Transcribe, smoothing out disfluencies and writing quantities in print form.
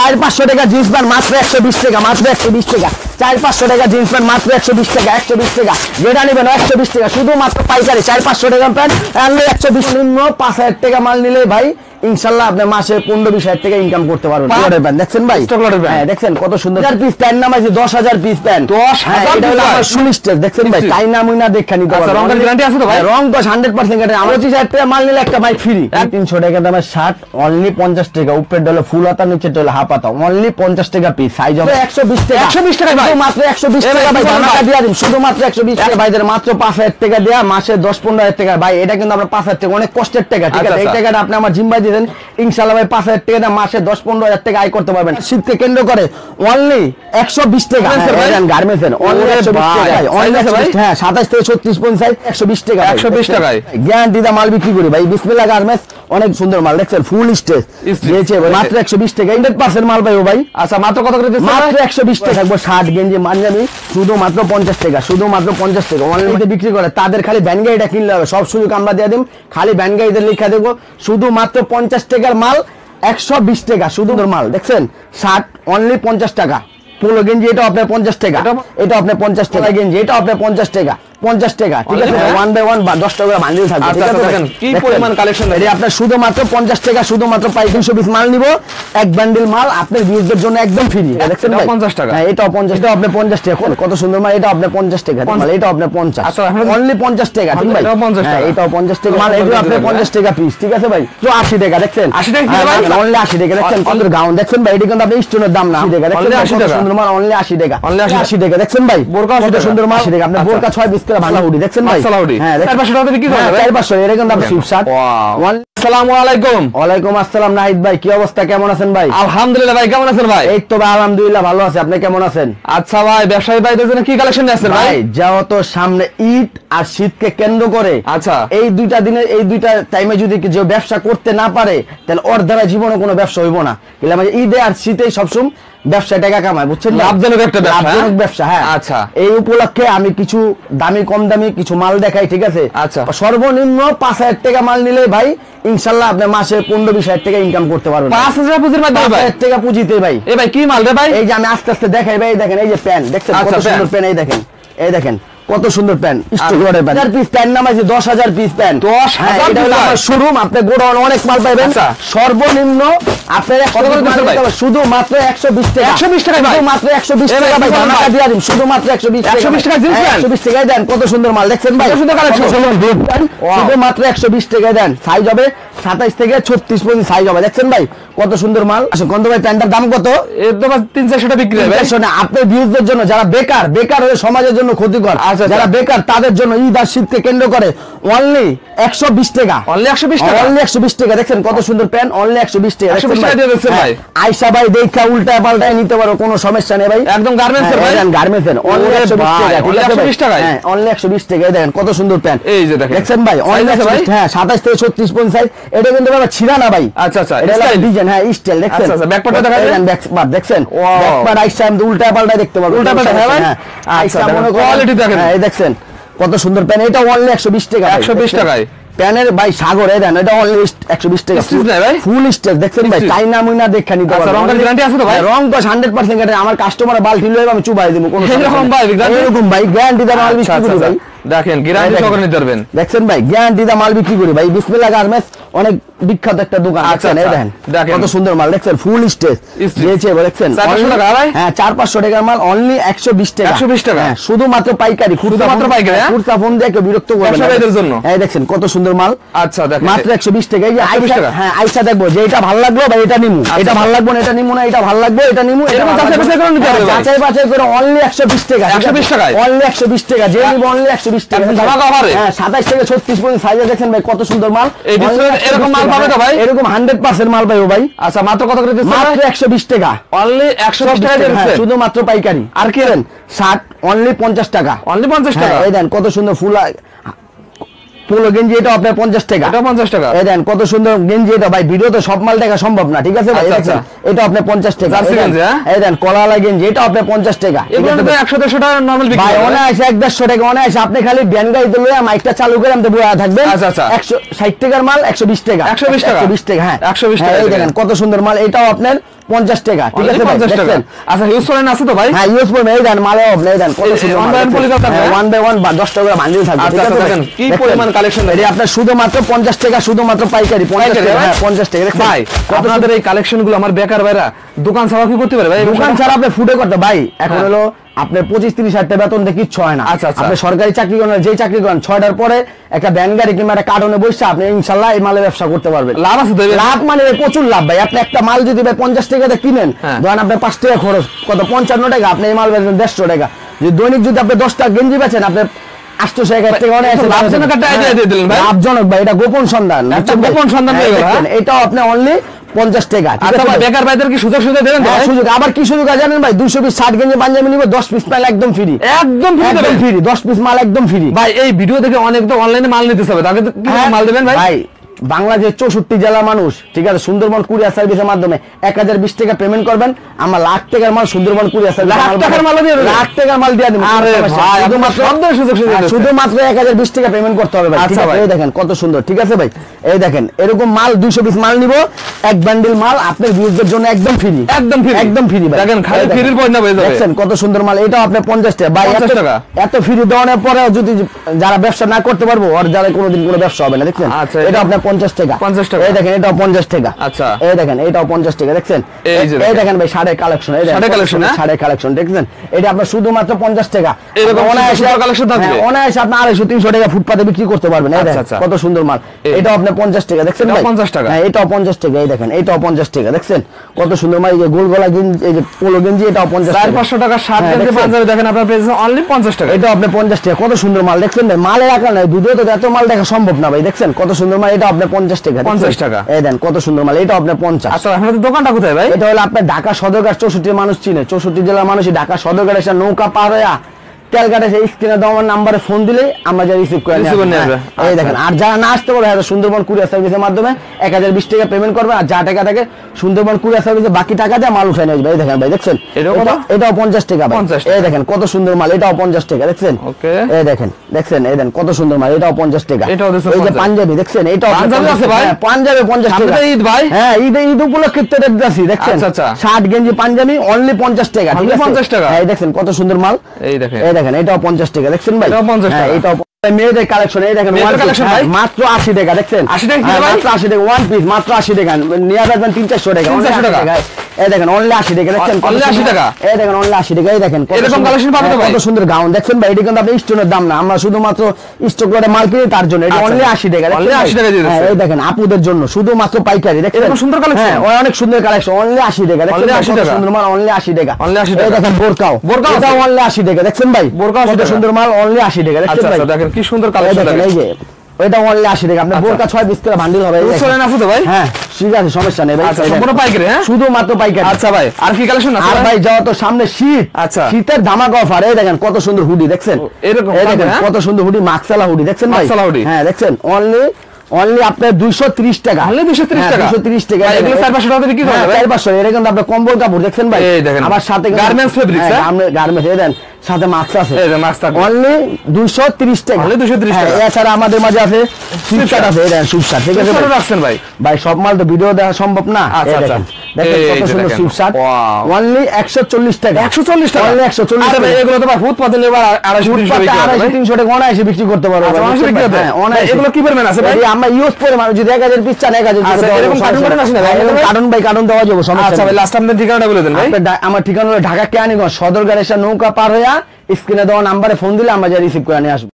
400-500 টাকা jeans pant মাত্র 120 টাকা, মাত্র 120 টাকা। 400-500 টাকা জিন্স প্যান্ট মাত্র 120 টাকা, 120 টাকা। যেটা নেবেন 120 টাকা, শুধুমাত্র পাইকারি। 400-500 টাকা প্যান্ট আনলে 120, নিম্ন 5000 টাকা মাল নিলে ভাই ইনশাআল্লাহ আপনি মাসে 15-20 হাজার টাকা ইনকাম করতে পারবেন। দেখছেন ভাই, হ্যাঁ দেখছেন কত সুন্দর পিস প্যান্ট নামাইছে, 10,000 পিস প্যান্ট, 10,000 সুনিশ্চিত। দেখছেন ভাই টাইনা মুইনা দেখা নিতে পারবেন। রং গ্যারান্টি আছে তো ভাই? রং 100% গ্যারান্টি। 25,000 টাকা মাল নিলে একটা বাইক ফ্রি। 300 টাকা দামের শার্ট অনলি 50 টাকা, উপরে ডলে ফুল হাতা, নিচে ডলে হাফ হাতা, অনলি 50 টাকা পিস। সাইজ হবে 120 টাকা, 120 টাকা ভাই, মাত্র 120 টাকা ভাই। ধামাকা দিয়া দিন শুধুমাত্র 120 টাকা ভাইদের, মাত্র 5,000 টাকা দেয়া মাসে 10-15 হাজার টাকা ভাই। এটা কিন্তু আমরা 5,000 টাকা অনেক কষ্টের টাকা, ঠিক আছে? এই টাকাটা আপনি আমার জিম্বাই দিবেন ইনশাআল্লাহ ভাই, 5,000 টাকা দিয়ে মাসে 10-15 হাজার টাকা আয় করতে পারবেন। শীতকে কেন্দ্র করে অনলি 120 টাকা গার্মেন্টসের, অনলি 120 টাকা ভাই। হ্যাঁ 27 থেকে 36 50 120 টাকা, 120 টাকায় গ্যারান্টি দা মাল বিক্রি করি ভাই। বিসমিল্লাহ গার্মেন্টস, অনেক সুন্দর মাল দেখছেন, ফুল স্টেজ দিয়েছে মাত্র 120 টাকা, 100% মাল ভাই ও ভাই। আচ্ছা মাত্র কত করে দিচ্ছেন? মাত্র 120 টাকা থাকবো। শার্ট গেঞ্জি পাঞ্জাবি শুধুমাত্র 50 টাকা, শুধুমাত্র 50 টাকা। অনলাইনে বিক্রি করে তাদের খালি ভ্যান গাড়িটা কিনলে হবে, সব সুযোগ আমরা দিয়ে দিম। খালি ভ্যান গাড়িতে লিখে দেবো, শুধুমাত্র 50 টাকার মাল 120 টাকা শুধু মাল। দেখছেন শার্ট অনলি 50 টাকা, পোলো গেঞ্জি এটা আপনার 50 টাকা, এটা আপনার 50 টাকা, গেঞ্জি এটা আপনার 50 টাকা, 50 টাকা, ঠিক আছে? 1 বাই 1 10 টাকা বান্ডিল থাকবে, ঠিক আছে? দেখেন কি পরিমাণ কালেকশন, এটা আপনার শুধুমাত্র 50 টাকা, শুধুমাত্র 320 মাল নিব, এক বান্ডিল মাল আপনার ভিউজদের জন্য একদম ফ্রি। দেখছেন ভাই 50 টাকা, হ্যাঁ এটাও 50, এটা আপনার 50 টাকা। কত সুন্দর মাল, এটা আপনার 50 টাকা মাল, এটা আপনার 50, আচ্ছা অনলি 50 টাকা, ঠিক ভাই? হ্যাঁ এটাও 50 টাকা মাল, এটা আপনার 50 টাকা পিস, ঠিক আছে ভাই? তো 80 টাকা, দেখছেন 80 টাকা ভাই, অনলি 80 টাকা। দেখছেন কত গাউন, দেখছেন ভাই এটা কিন্তু আপনি স্টোনের দাম না, 80 টাকা। দেখছেন কত সুন্দর মাল, অনলি 80 টাকা, অনলি 80 টাকা। দেখছেন ভাই বোরকা কত সুন্দর মাল, 80 টাকা। আপনি বোরকা 6 পিস করে ভালো হুডি, দেখছেন ভাই? হ্যাঁ 400 টাকা বিক্রি করে, 400 এর কিন্তু আপনি সুপ শার্ট। আসসালামু আলাইকুম। ওয়ালাইকুম আসসালাম নাহিদ ভাই, কি অবস্থা, কেমন আছেন ভাই? আলহামদুলিল্লাহ ভাই, কেমন আছেন ভাই? এই তো ভাই আলহামদুলিল্লাহ ভালো আছি, আপনি কেমন আছেন? আচ্ছা ভাই, ব্যবসায়ী ভাইদের জন্য কি কালেকশন নিয়ে আসছেন ভাই? যাও তো সামনে ঈদ আর শীতকে কেন্দ্র করে, আচ্ছা এই দুইটা দিনে এই দুইটা টাইমে যদি কেউ ব্যবসা করতে না পারে তাহলে ওর দ্বারা জীবনে কোনো ব্যবসা হইব না। ঈদে আর শীতেই সবসময় ব্যবসা টাকা কামায়, বুঝছেন? লাভজনক একটা ব্যবসা। হ্যাঁ আচ্ছা, এই উপলক্ষে আমি কিছু দামি কম দামি কিছু মাল দেখাই, ঠিক আছে? আচ্ছা সর্বনিম্ন 5,000 টাকা মাল নিলে ভাই ইনশাআল্লাহ আপনি মাসে 15-20 হাজার টাকা ইনকাম করতে পারবেন। 5,000 পুঁজির মাধ্যমে 5,000 টাকা পুঁজিতে ভাই। এই ভাই কি মাল রে ভাই? এই যে আমি আস্তে আস্তে দেখাই ভাই, দেখেন এই যে প্যান্ট, দেখছেন কত সুন্দর প্যান্ট, এই দেখেন, এই দেখেন কত সুন্দর প্যান্ট, স্টোরের প্যান্ট। 1000 পিস প্যান্ট নামাইছে, 10,000 পিস প্যান্ট, 10,000 এটা হলো আমার শোরুম। আপনি গোডাউন অনেক মাল পাবেন। সর্বনিম্ন আপনারা কত করে দিতে পারবেন? শুধু মাত্র 120 টাকা, 120 টাকা ভাই, মাত্র 120 টাকা ভাই। ধামাকা দিয়া দিন শুধু মাত্র 120 টাকা, 120 টাকা জিন্স প্যান্ট, 120 টাকায় দেন। কত সুন্দর মাল, দেখছেন ভাই? সুন্দর কালেকশন, শুধু মাত্র 120 টাকায় দেন। সাইজ হবে 27 থেকে 36 পর্যন্ত সাইজ হবে, দেখছেন ভাই কত সুন্দর মাল। আসলে কত ভাই প্যান্টের দাম কত? একদম 300-400 টাকা বিক্রি হবে। আপনার ভিউজদের জন্য, যারা বেকার হয়ে সমাজের জন্য ক্ষতিকর, যারা বেকার তাদের জন্য ঈদ আর শীতকে কেন্দ্র করে অনলি 120 টাকা, অনলি 120 টাকা, অনলি 120 টাকা। দেখছেন কত সুন্দর প্যান্ট, অনলি 120 টাকা। 120 টাকা দিয়ে দিচ্ছেন ভাই। আয়েশা ভাই দেখা উল্টা পাল্টায় নিতে পারো, কোনো সমস্যা নেই ভাই। একদম গার্মেন্টস এর ভাই, গার্মেন্টস এর অনলি 120 টাকা, অনলি 120 টাকা। হ্যাঁ অনলি 120 টাকা। দেখেন কত সুন্দর প্যান্ট, এই যে দেখেন ভাই অনলি 120। হ্যাঁ 27 থেকে 36 পর্যন্ত সাইজ। এটা কিন্তু বাবা ছিড়া না ভাই। আচ্ছা আচ্ছা, এটা ডিজাইন, হ্যাঁ স্টাইল। দেখছেন আচ্ছা, ব্যাক পার্টটা দেখাবেন, ব্যাক পার্ট দেখছেন, ব্যাক পার্ট আয়েশা আমি উল্টা পাল্টায় দেখতে পারবো, উল্টা পাল্টা। হ্যাঁ ভাই আয়েশা মনে কোয়ালিটি দেখেন, হ্যাঁ এই দেখছেন কত সুন্দর প্যান্ট। এটা অনলি 120 টাকা, 120 টাকায় প্যানের ভাই সাগর। এই দেন এটা অনলি 120 টাকা, ফুল স্টেজ। দেখছেন ভাই টাইনা মুইনা দেখা নিতে পারবেন। রং গ্যারান্টি আছে তো ভাই? রং তো 100% গ্যারান্টি। আমার কাস্টমার বাল্টি লইবে আমি চুবাই দেব, কোনো এরকম ভাই এরকম ভাই গ্যারান্টি দা মাল বিক্রি করি ভাই। দেখেন গ্যারান্টি সহকারে নিতে পারবেন। দেখছেন ভাই গ্যারান্টি দা মাল বিক্রি করি ভাই। বিসমিল্লাহ গার্মেন্টস অনেক বিখ্যাত একটা দোকান। আচ্ছা দেখেন কত সুন্দর মাল, দেখছেন ফুল স্টেজ দিয়েছে, দেখছেন 400 টাকা ভাই। হ্যাঁ 400-500 টাকার মাল অনলি 120 টাকা, 120 টাকা। হ্যাঁ শুধুমাত্র পাইকারি, শুধুমাত্র পাইকারি। খুচরা ফোন দিয়ে কেউ বিরক্ত করবে না ব্যবসায়ীদের জন্য। এই দেখছেন কত সুন্দর মাল। আচ্ছা দেখেন মাত্র 120 টাকা। এই যে আয়েশা, হ্যাঁ আয়েশা দেখবো যে এটা ভালো লাগলো ভাই এটা নিমু, এটা ভালো লাগবে না এটা নিমু না, এটা ভালো লাগবে এটা নিমু, এরকম যাচাই বাছাই করে নিতে হবে। যাচাই বাছাই করে অনলি 120 টাকা, 120 টাকা, অনলি 120 টাকা। যে নিব অনলি 120 টাকা। ধামাকা হবে। হ্যাঁ 27 থেকে 36 পর্যন্ত সাইজ। দেখেন ভাই কত সুন্দর মাল। এই এরকম মাল পাবে তো ভাই? এরকম 100% মাল পাইও ভাই। আচ্ছা মাত্র কত করে দিচ্ছেন? মাত্র 120 টাকা, অনলি 120 টাকা দিচ্ছেন, শুধুমাত্র পাইকারি। আর কি দেন? শার্ট অনলি 50 টাকা, অনলি 50 টাকা। এই দেন কত সুন্দর ফুল পোলো গেঞ্জি, এটা আপনার 50 টাকা, এটা 50 টাকা। এই দেন কত সুন্দর গেঞ্জি। এটা ভাই ভিডিওতে সব মাল দেখা সম্ভব না, ঠিক আছে ভাই? এটা আপনার 50 টাকা। এই দেন কলালা গেঞ্জি, এটা আপনার 50 টাকা। এগুলো তো 100-150 টাকা নরমাল বিক্রি হয় ভাই। অনায়াসে 150 টাকা অনায়াসে। আপনি খালি ব্যান গাড়িতে লইয়া মাইকটা চালু করে আমতে বয়া থাকবেন। আচ্ছা আচ্ছা 160 টাকার মাল 120 টাকা, 120 টাকা, 120 টাকা। হ্যাঁ 120 টাকা। এই দেখেন কত সুন্দর মাল। এটাও আপনার 50 টাকা, ঠিক আছে ভাই? 50 টাকা। দেখছেন? আচ্ছা হিউজ ফরেন আছে তো ভাই? হ্যাঁ ইউজ করবেন, এই দেন মালে অফ, এই দেন কত সুন্দর one মাল by one দেখছেন? পলিকাতা হ্যাঁ, ভাই? 1 by 1 বা 10 টাকা বান্ডিল থাকবে, আচ্ছা, ঠিক আছে আচ্ছা, ভাই? দেখেন, কি দেখছেন? পরিমাণ কালেকশন এটি আপনার শুধুমাত্র 50 টাকা, শুধুমাত্র পাইকারি 50 পাইকারি, টাকা, ভাই? হ্যাঁ 50 টাকা, দেখছেন? ভাই কত আপনাদের এই কালেকশন গুলো আমার বেকার ভাইরা দোকান ছাড়া কি করতে পারে ভাই? দোকান ছাড়া আপনি ফুটে করতে ভাই, এখন হ্যাঁ। হলো আপনার 25-30 হাজার টাকা বেতন দিয়ে কিচ্ছু হয় না। আচ্ছা, আচ্ছা। আপনি সরকারি চাকরি করেন, যেই চাকরি করেন 6টার পরে একটা ভ্যান গাড়ি কিংবা একটা কার্টনে বসে আপনি ইনশাল্লাহ এই মালের ব্যবসা করতে পারবেন। লাভ আছে তো? লাভ মানে প্রচুর লাভ ভাই। আপনি একটা মাল যদি ভাই 50 টাকাতে কিনেন, হ্যাঁ। ধরেন আপনার 5 টাকা খরচ, কত 55 টাকা, আপনি এই মাল বেচেন 150 টাকা। যদি দৈনিক যদি আপনি 10টা গেঞ্জি বেচেন, আপনি 800 টাকা থেকে অনেক একটু লাভজনক একটা idea দিয়ে দিলেন ভাই। লাভজনক ভাই, এটা গোপন সন্ধান, একটা বুঝছেন ভাই? গোপন সন্ধান হয়ে গেল, দেখছেন, এটাও আপনি অনলি 50 টাকা, ঠিক আচ্ছা আছে ভাই, ভাই? বেকার ভাইদের কি সুযোগ সুবিধা দেবেন তো হ্যাঁ, ভাই? সুযোগ আবার কি সুযোগ আছে জানেন ভাই? 200 পিস 60 গেঞ্জি পাঞ্জাবি নিব, 10 পিস মাল একদম ফ্রি, একদম free একদম দেবেন? ফ্রি, 10 পিস মাল একদম ফ্রি। ভাই এই ভিডিও দেখে অনেক তো অনলাইনে মাল নিতে হবে, তাকে তো কি মাল দেবেন ভাই? ভাই বাংলাদেশের 64 জেলা মানুষ, ঠিক আছে, সুন্দরবন কুরিয়ার সার্ভিসের মাধ্যমে 1020 টাকা পেমেন্ট করবেন, আমরা লাখ টাকার মাল সুন্দরবন কুরিয়ার সার্ভিস, লাখ টাকার মাল দিয়ে দেবেন? লাখ টাকার মাল দিয়ে দেব। আরে ভাই, আপনি সব ধরনের সুযোগ সুবিধা দিচ্ছেন। শুধুমাত্র 1020 টাকা পেমেন্ট করতে হবে ভাই, ঠিক আচ্ছা আছে? ভাই। এই দেখেন কত সুন্দর, ঠিক আছে ভাই? এই দেখেন এরকম মাল 200 পিস মাল নিব, এক বান্ডিল মাল আপনার ভিউজদের জন্য একদম ফ্রি, একদম free? একদম ফ্রি ভাই। দেখেন, খালি এই দেখেন। ফ্রির পয়সা হয়ে যাবে। দেখছেন কত সুন্দর মাল, এটাও আপনার 50 টাকা ভাই। 50 টাকা? এত ফ্রি দেওয়ার পরে যদি যারা ব্যবসা না করতে পারবো, আর যারা কোনোদিন কোনো ব্যবসা হবে না, দেখছেন? আচ্ছা, এটা এটা- আপনার 50 টাকা। 50 টাকা? এই দেখেন এটাও 50 টাকা। আচ্ছা। এই দেখেন এটাও 50 টাকা, দেখছেন? এই যে এই দেখেন ভাই শাড়ির কালেকশন, এই দেখেন শাড়ির কত collection, সুন্দর হ্যাঁ? শাড়ির কালেকশন, দেখছেন? এটা আপনার শুধুমাত্র 50 টাকা। এরকম আপনি অনায়াসে- সুন্দর collection থাকবে? হ্যাঁ, অনায়াসে আপনি 250-300 টাকা ফুটপাতে বিক্রি করতে পারবেন। এই আচ্ছা, দেখেন আচ্ছা। কত সুন্দর মাল, এটাও আপনার 50 টাকা, দেখছেন এটাও ভাই? 50 টাকা? হ্যাঁ, এটাও 50 টাকা। এই দেখেন এটাও 50 টাকা, দেখছেন কত সুন্দর মাল? এই যে গোল গলা গেঞ্জি, এই যে পোলো গেঞ্জি, এটাও 50 টাকা। 400-500 টাকা শার্ট হ্যাঁ, গেঞ্জি দেখছেন? পাঞ্জাবি দেখেন আপনার পেয়েছেন অনলি 50 টাকা। এটা আপনি 50 টাকা, কত সুন্দর মাল, দেখছেন ভাই? মালের আকার নাই, দুধে তো এত মাল দেখা সম্ভব না ভাই, দেখছেন কত সুন্দর মাল? এটা আপনার 50 টাকা, 50 দেখছেন? টাকা। এই দেন কত সুন্দর মাল, এটা আপনার 50। আচ্ছা আপনাদের দোকানটা কোথায় ভাই? এটা হলো আপনার ঢাকা সদরঘাট, 64 মানুষ চিনে, 64 জেলার মানুষই ঢাকা সদরঘাট এসে নৌকা পার হয়ে তেলঘাটে সেই স্ক্রিনে দেওয়ার নাম্বারে ফোন দিলে আমরা যা রিসিভ করে Receive করে নিয়ে আসবে। এই দেখেন, আর যারা না আসতে পারবে হয়তো সুন্দরবন কুরিয়ার সার্ভিসের মাধ্যমে 1020 টাকা পেমেন্ট করবে, আর যা টাকা থাকে সুন্দরবন কুরিয়ার সার্ভিসে বাকি টাকা দিয়ে মাল উঠাই নেবে। এই দেখেন ভাই, দেখছেন? এটাও কত? এটাও 50 টাকা ভাই। 50 টাকা। এই দেখেন কত সুন্দর মাল, এটাও 50 টাকা, দেখছেন? ওকে। এই দেখেন, দেখছেন? এই দেন কত সুন্দর মাল, এটাও 50 টাকা। এটাও দিচ্ছে এই যে 50 পাঞ্জাবি, দেখছেন? এটাও পাঞ্জাবি আছে ভাই? হ্যাঁ, পাঞ্জাবি 50 সামনে টাকা। তো ঈদ ভাই? হ্যাঁ, ঈদ উপলক্ষে তো রেট দিচ্ছি, দেখছেন? আচ্ছা, আচ্ছা। শার্ট গেঞ্জি পাঞ্জাবি অনলি 50 টাকা, ঠিক Only আছে? 50 টাকা? হ্যাঁ, এই দেখছেন কত সুন্দর মাল। এই দেখেন। এই দেখেন এটাও 50 টাকা, দেখছেন ভাই? এটাও 50 হ্যাঁ, টাকা। এটাও মেয়েদের কালেকশন, এই দেখেন মেয়েদের one piece, collection হ্যাঁ, ভাই? মাত্র 80 টাকা, দেখছেন? 80 টাকা কি হ্যাঁ, ভাই? মাত্র 80 টাকা, ওয়ান পিস মাত্র 80 টাকা, নিয়ে আসবেন 300-400 টাকা, 300 টাকা? এই দেখেন অনলি 80 টাকা, দেখছেন? কত Only 80 সুন্দর? টাকা? এই দেখেন অনলি 80 টাকা। এই দেখেন কত এরকম সুন্দর- collection পাবে তো হ্যাঁ, ভাই? কত সুন্দর গাউন, দেখছেন ভাই? এটা কিন্তু আপনি স্টোনের দাম না, আমরা শুধুমাত্র স্টক করে মাল কিনি তার জন্য, এটা আচ্ছা, অনলি 80 টাকা, only দেখছেন 80 টাকা দিয়ে ভাই? হ্যাঁ, দিচ্ছে। এই দেখেন আপুদের জন্য শুধুমাত্র পাইকারি, দেখছেন? এরকম সুন্দর collection? হ্যাঁ, অনেক সুন্দর কালেকশন, অনলি 80 টাকা, দেখছেন Only ভাই? 80 কত টাকা? সুন্দর মাল, অনলি 80 টাকা। Only 80 এই টাকা? দেখেন বোরকাও, বোরকাও এটাও আছে? অনলি 80 টাকা, দেখছেন ভাই? বোরকাও 80 কত টাকা? সুন্দর মাল, অনলি 80 টাকা, দেখছেন আচ্ছা ভাই? আচ্ছা, দেখেন কি সুন্দর এই কালেকশন দেখেন, দেখেন। এই যে এটা অনলি 80 টাকা, আপনার আচ্ছা। বোরকা 6 পিস করে বান্ডিল হবে। এই দেখেন। চলেন আছে তো ভাই? হ্যাঁ, ঠিক আছে, সমস্যা নেই ভাই। আচ্ছা, এই দেখেন। সম্পূর্ণ পাইকারি, হ্যাঁ? শুধুমাত্র পাইকারি। আচ্ছা ভাই, আর কি কালেকশন আছে আর ভাই? ভাই যাও তো সামনে শীত, আচ্ছা। শীতের ধামাকা অফার। এই দেখেন কত সুন্দর হুডি, দেখছেন? এরকম এই পাবে, দেখেন হ্যাঁ? কত সুন্দর হুডি, মাকসালা হুডি, দেখছেন ভাই? মাকসালা হুডি। হ্যাঁ, দেখছেন? অনলি আপনার 230 টাকা। Only 230 হ্যাঁ, টাকা? 230 টাকা। ভাই, এগুলো 400-500 টাকা দিয়ে বিক্রি করে হ্যাঁ, ভাই? 400-500, এটা কিন্তু আপনার কম্বল কাপড়, দেখছেন ভাই? এই দেখেন। আবার সাথে Garments fabrics, হ্যাঁ? গার্মেন্টস, এই দেন সাথে মাস্ক আছে। এই যে মাস্ক থাকবে। অনলি 230 টাকা। Only 230 হ্যাঁ, টাকা। এছাড়া আমাদের মাঝে আছে সুইপশার্ট আছে, এই দেন সুইপশার্ট, ঠিক আছে ভাই? কত রাখছেন ভাই? ভাই সব মাল তো ভিডিও দেখা সম্ভব না। আচ্ছা, এই আচ্ছা। দেখেন, দেখেন এই কত যে সুন্দর দেখেন। সুইপশার্ট, Wow। অনলি 140 টাকা। 140 টাকা? অনলি 140 আরে ভাই, টাকা। এগুলো তো ভাই ফুটপাতে লেবার 250-300 ফুটপাতে বিক্রি করে ভাই? 250-300 টাকা অনায়াসে বিক্রি করতে পারবো আচ্ছা, ভাই, অনায়াসে বুঝছেন বিক্রি ভাই? হবে? হ্যাঁ, ভাই, অনায়াসে। এগুলো কি পরিমাণ আছে ভাই? এই আমরা ইউজ করে মানুষ যদি 1000 পিস চান 1000 আচ্ছা, এরকম কার্টুন আসে না ভাই? কার্টুন বাই কার্টুন দেওয়া যাবে, সমস্যা আচ্ছা ভাই, নেই। লাস্ট আপনার ঠিকানাটা বলে দেন ভাই। আমার ঠিকানা হলো ঢাকা কেরানীগঞ্জ সদরঘাট এসে নৌকা পার হইয়া স্ক্রিনে দেওয়া নাম্বারে ফোন দিলে আমরা যা রিসিভ করে নিয়ে আসবো।